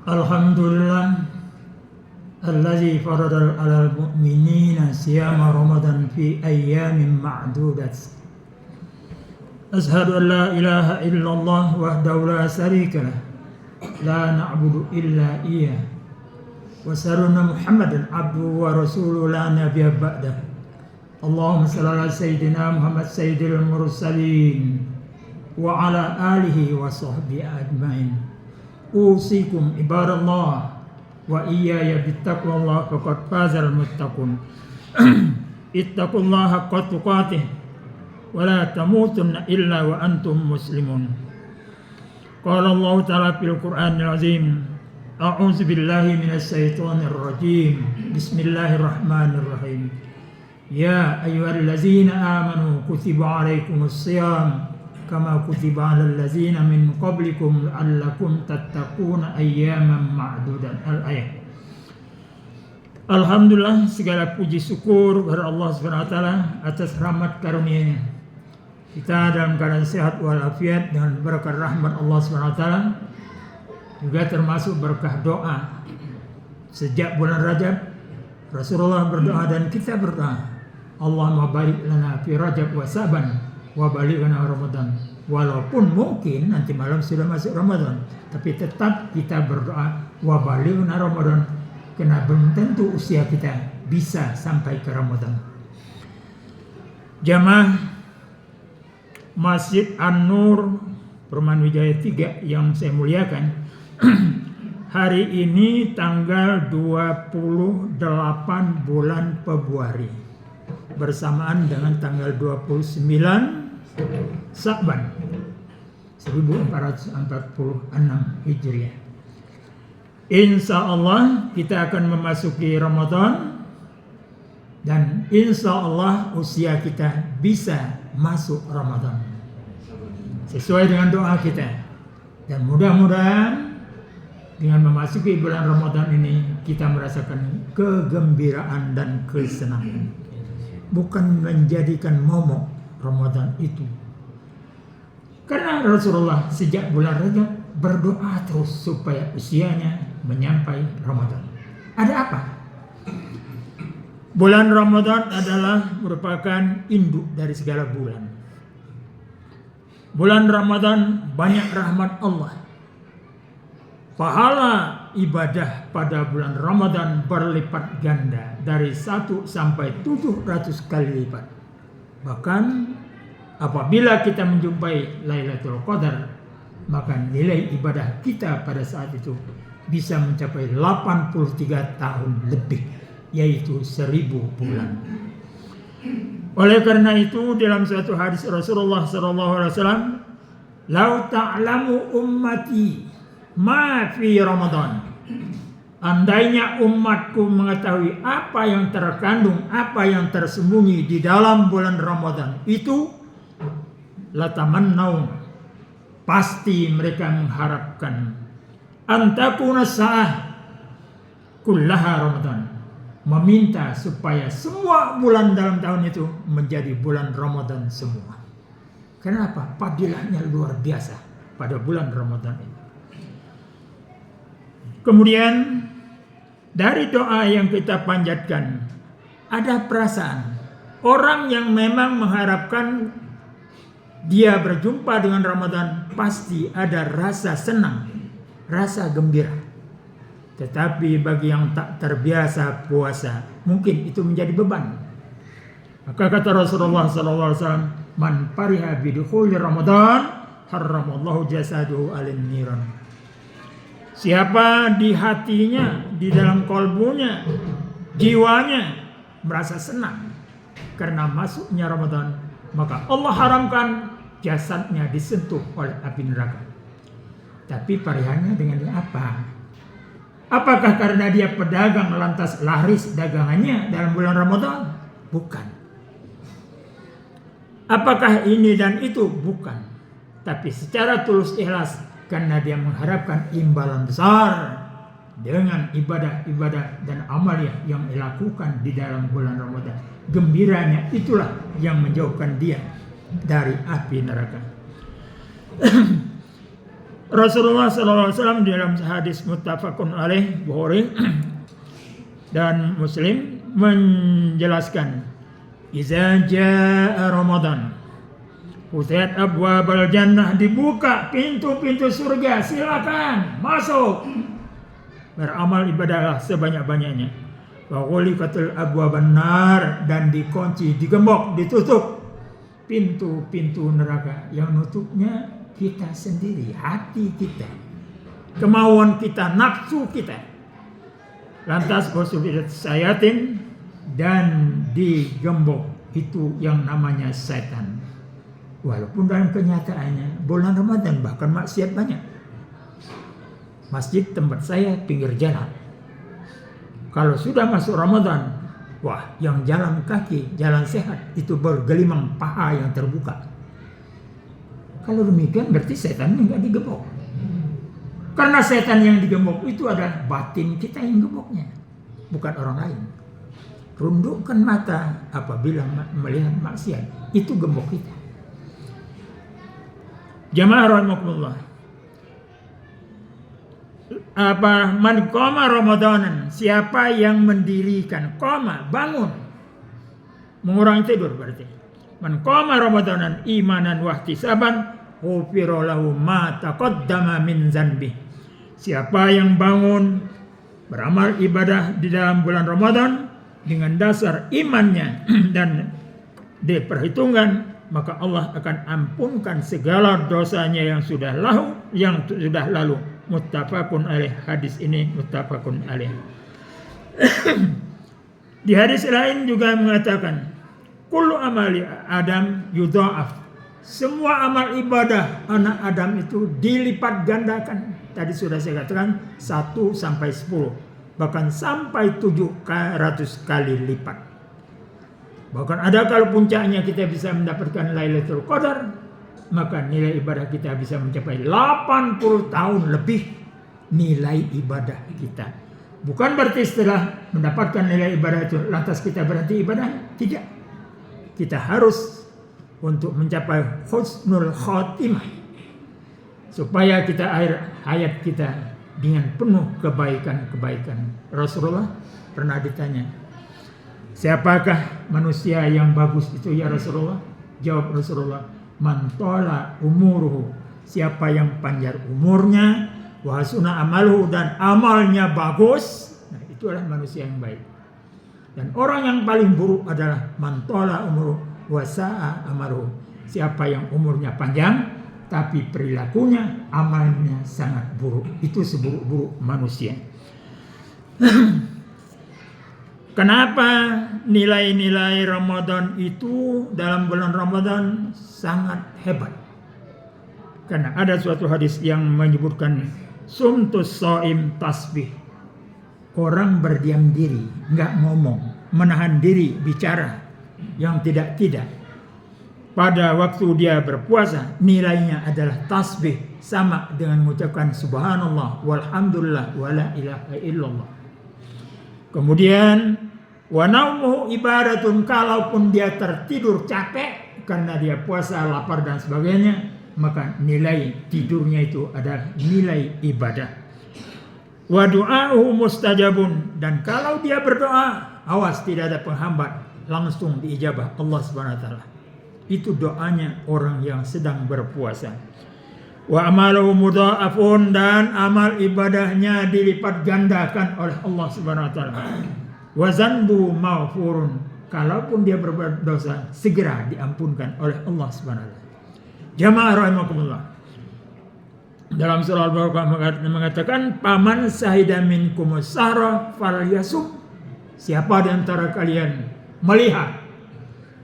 Alhamdulillah alladzi farada 'alal mu'minina siyama Ramadan fi ayyamin ma'dudat. Ashhadu an la ilaha illallah wahdahu la syarika lah, la na'budu illa iyyah. Wa sallallahu Muhammadan abduhu wa rasuluhu la nabiyya ba'dah. Allahumma shalli ala sayyidina Muhammad sayyidil mursalin wa ala alihi wa sahbihi ajmain. Usikum ibadallah wa iyaya bittaqwallah faqad fazal muttaqun. Ittaqullaha haqqa tuqatih wa la tamutunna illa wa antum muslimun. Qala Allah ta'ala fil Qur'anil azim, a'udzu billahi minasy syaithanir rajim. Bismillahirrahmanirrahim. Ya ayyuhallazina amanu kutiba 'alaikumus shiyam kama kutiba 'alal ladzina min qablikum la'allakum tattaquna ayyaman ma'dudat. Al-ayat. Alhamdulillah, segala puji syukur kepada Allah Subhanahu wa taala atas rahmat karunia-Nya. Kita dalam keadaan sehat walafiat dengan berkat rahmat Allah Subhanahu wa taala, juga termasuk berkah doa. Sejak bulan Rajab Rasulullah berdoa dan kita berdoa, Allahumma barik lana fi Rajab wa Saban wa balighna Ramadan. Walaupun mungkin nanti malam sudah masuk Ramadan, tapi tetap kita berdoa wa balighna Ramadan, karena belum tentu usia kita bisa sampai ke Ramadan. Jamaah Masjid An-Nur Perumahan Wijaya 3 yang saya muliakan, hari ini tanggal 28 bulan Februari bersamaan dengan tanggal 29 Sya'ban 1446 Hijriah. Insya Allah kita akan memasuki Ramadan, dan insya Allah usia kita bisa masuk Ramadan sesuai dengan doa kita. Dan mudah-mudahan dengan memasuki bulan Ramadan ini kita merasakan kegembiraan dan kesenangan, bukan menjadikan momok Ramadan itu. Karena Rasulullah sejak bulan Rajab berdoa terus supaya usianya menyampai Ramadan. Ada apa? Bulan Ramadan adalah merupakan induk dari segala bulan. Bulan Ramadan banyak rahmat Allah. Pahala ibadah pada bulan Ramadan berlipat ganda dari 1 sampai 700 kali lipat. Bahkan apabila kita menjumpai Lailatul Qadar, maka nilai ibadah kita pada saat itu bisa mencapai 83 tahun lebih, yaitu 1000 bulan. Oleh karena itu dalam suatu hadis Rasulullah SAW, "Lau ta'lamu ummati ma fi Ramadan." Andainya umatku mengetahui apa yang terkandung, apa yang tersembunyi di dalam bulan Ramadan itu, latamannau, pasti mereka mengharapkan, antakuna sa'ah kullaha Ramadan, meminta supaya semua bulan dalam tahun itu menjadi bulan Ramadan semua. Kenapa? Fadilahnya luar biasa pada bulan Ramadan ini. Kemudian dari doa yang kita panjatkan, ada perasaan orang yang memang mengharapkan dia berjumpa dengan Ramadan, pasti ada rasa senang, rasa gembira. Tetapi bagi yang tak terbiasa puasa, mungkin itu menjadi beban. Maka kata Rasulullah SAW, "Man fariha bidukhuli Ramadan, harramallahu jasaduhu alin niran." Siapa di hatinya, di dalam kalbunya, jiwanya merasa senang karena masuknya Ramadan, maka Allah haramkan jasadnya disentuh oleh api neraka. Tapi parihannya dengan apa? Apakah karena dia pedagang lantas laris dagangannya dalam bulan Ramadan? Bukan. Apakah ini dan itu? Bukan. Tapi secara tulus ikhlas, karena dia mengharapkan imbalan besar dengan ibadah-ibadah dan amaliyah yang dilakukan di dalam bulan Ramadan. Gembiranya itulah yang menjauhkan dia dari api neraka. Rasulullah SAW dalam hadis muttafaqun alaih Bukhari dan Muslim menjelaskan, "Iza jaa Ramadan, futihat abwabal jannah," dibuka pintu-pintu surga, silakan masuk. Beramal ibadahlah sebanyak-banyaknya. Wa ghuliqatil abwaban nar, dan dikunci, digembok, ditutup pintu-pintu neraka. Yang nutupnya kita sendiri, hati kita, kemauan kita, nafsu kita. Lantas wasubidat sayatin, dan digembok itu yang namanya setan. Walaupun dalam kenyataannya bulan Ramadan bahkan maksiat banyak. Masjid tempat saya pinggir jalan. Kalau sudah masuk Ramadan, wah, yang jalan kaki, jalan sehat itu bergelimang paha yang terbuka. Kalau demikian berarti setan enggak digembok. Karena setan yang digembok itu adalah batin kita yang gemboknya, bukan orang lain. Rundukkan mata apabila melihat maksiat, itu gembok kita. Jamaah rahimakumullah. Man qama Ramadanan, siapa yang mendirikan, bangun, mengurangi tidur berarti. Man qama Ramadanan imanan wa ihtisaban, ghufira lahu ma taqaddama min dzanbi. Siapa yang bangun beramal ibadah di dalam bulan Ramadan dengan dasar imannya dan diperhitungkan, maka Allah akan ampunkan segala dosanya yang sudah lalu. Muttafaqun alaih. Hadis ini muttafaqun alaih. Di hadis lain juga mengatakan, kullu amali Adam yudha'af. Semua amal ibadah anak Adam itu dilipat gandakan. Tadi sudah saya katakan 1 sampai 10, bahkan sampai 700 kali lipat. Bahkan ada kalau puncaknya kita bisa mendapatkan Lailatul Qadar, maka nilai ibadah kita bisa mencapai 80 tahun lebih nilai ibadah kita. Bukan berarti setelah mendapatkan nilai ibadah itu lantas kita berhenti ibadah. Tidak. Kita harus untuk mencapai husnul khotimah, supaya kita akhir hayat kita dengan penuh kebaikan-kebaikan. Rasulullah pernah ditanya, siapakah manusia yang bagus itu ya Rasulullah? Jawab Rasulullah, man tola umuruhu, siapa yang panjang umurnya, wa hasuna amaluhu, dan amalnya bagus, nah itulah manusia yang baik. Dan orang yang paling buruk adalah man tola umuruhu wa sa'a amaluhu, siapa yang umurnya panjang tapi perilakunya, amalnya sangat buruk. Itu seburuk-buruk manusia. Kenapa nilai-nilai Ramadan itu dalam bulan Ramadan sangat hebat? Karena ada suatu hadis yang menyebutkan sumtus shaim tasbih. Orang berdiam diri, nggak ngomong, menahan diri bicara yang tidak-tidak. Pada waktu dia berpuasa, nilainya adalah tasbih, sama dengan mengucapkan subhanallah walhamdulillah wala ilaha illallah. Kemudian wa naumuhu ibadatun, kalaupun dia tertidur capek karena dia puasa, lapar dan sebagainya, maka nilai tidurnya itu adalah nilai ibadah. Wa du'auhu mustajabun, dan kalau dia berdoa, awas tidak ada penghambat, langsung diijabah Allah Subhanahu wa taala. Itu doanya orang yang sedang berpuasa. Wa amaluhu mudha'afun, dan amal ibadahnya dilipat gandakan oleh Allah Subhanahu wa taala. Wa zanbu maghfurun, kalaupun dia berbuat dosa segera diampunkan oleh Allah Subhanahu wa taala. Jamaah rahimakumullah. Dalam surah Al-Baqarah mengatakan, paman sahida minkum sahra falyasum, siapa di antara kalian melihat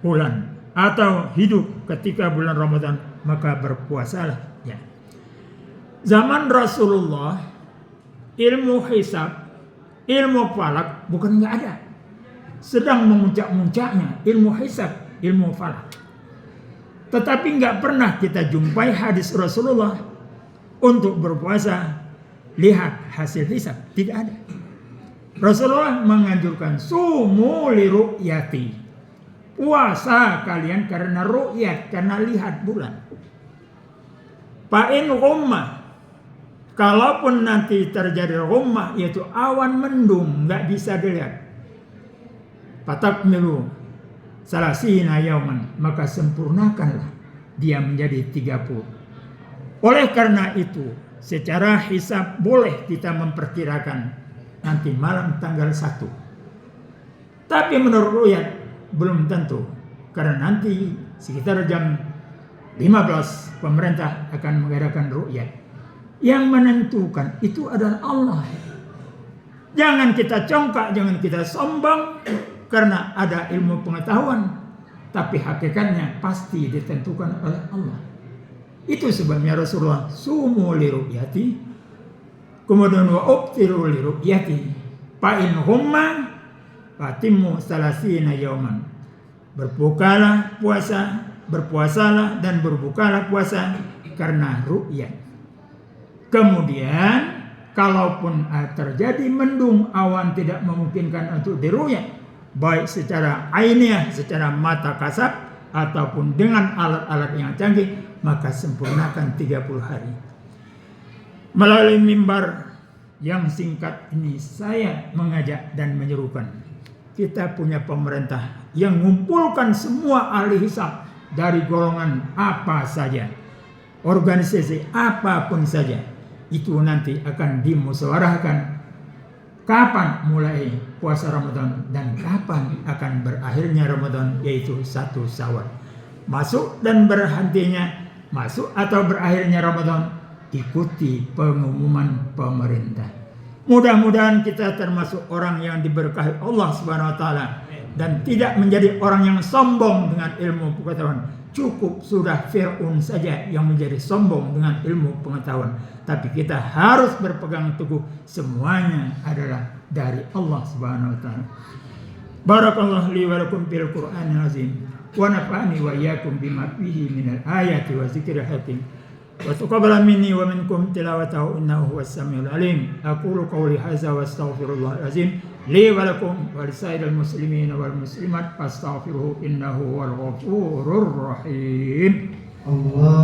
bulan atau hidup ketika bulan Ramadan, maka berpuasalah. Ya. Zaman Rasulullah, ilmu hisab, ilmu falak bukan nggak ada, sedang memuncak-muncaknya ilmu hisab, ilmu falak. Tetapi nggak pernah kita jumpai hadis Rasulullah untuk berpuasa lihat hasil hisab, tidak ada. Rasulullah menganjurkan sumu li ru'yati, puasa kalian karena ru'yat, karena lihat bulan. Fa'in gumma, Kalaupun nanti terjadi ghummah, yaitu awan mendung, nggak bisa dilihat. Fatakmilu salasina yauman, maka sempurnakanlah dia menjadi 30. Oleh karena itu, secara hisab boleh kita memperkirakan nanti malam tanggal 1. Tapi menurut ru'yat belum tentu, karena nanti sekitar jam 15 pemerintah akan mengadakan ru'yat. Yang menentukan itu adalah Allah. Jangan kita congkak, jangan kita sombong karena ada ilmu pengetahuan, tapi hakikatnya pasti ditentukan oleh Allah. Itu sebabnya Rasulullah sumu li ru'yati, kemudian wa ubtiru li ru'yati, fa in humma fatimmu salasina yauman. Berpuasalah dan berbukalah puasa karena ru'yat. Kemudian kalaupun terjadi mendung, awan tidak memungkinkan untuk diruyat, baik secara ainiyah, secara mata kasat, ataupun dengan alat-alat yang canggih, maka sempurnakan 30 hari. Melalui mimbar yang singkat ini saya mengajak dan menyerukan, kita punya pemerintah yang mengumpulkan semua ahli hisab dari golongan apa saja, organisasi apapun saja. Itu nanti akan dimusyawarahkan kapan mulai puasa Ramadan dan kapan akan berakhirnya Ramadan, yaitu 1 Syawal. Masuk dan berhentinya, masuk atau berakhirnya Ramadan ikuti pengumuman pemerintah. Mudah-mudahan kita termasuk orang yang diberkahi Allah Subhanahu wa taala dan tidak menjadi orang yang sombong dengan ilmu pengetahuan. Cukup sudah Fir'aun saja yang menjadi sombong dengan ilmu pengetahuan. Tapi kita harus berpegang teguh, semuanya adalah dari Allah Subhanahu wa taala. Barakallahu li wa lakum fil Qur'anil azim wa nafa'ani wa iyyakum bima fihi minal ayati wa dzikril hakim. Wa taqabbal minni wa minkum tilawatahu innahu huwas samiul alim. Aqulu qawli hadza wa astaghfirullahal azim li wa lakum wa lisairil muslimin wal muslimat fastaghfiruhu innahu huwal ghafurur rahim. Allah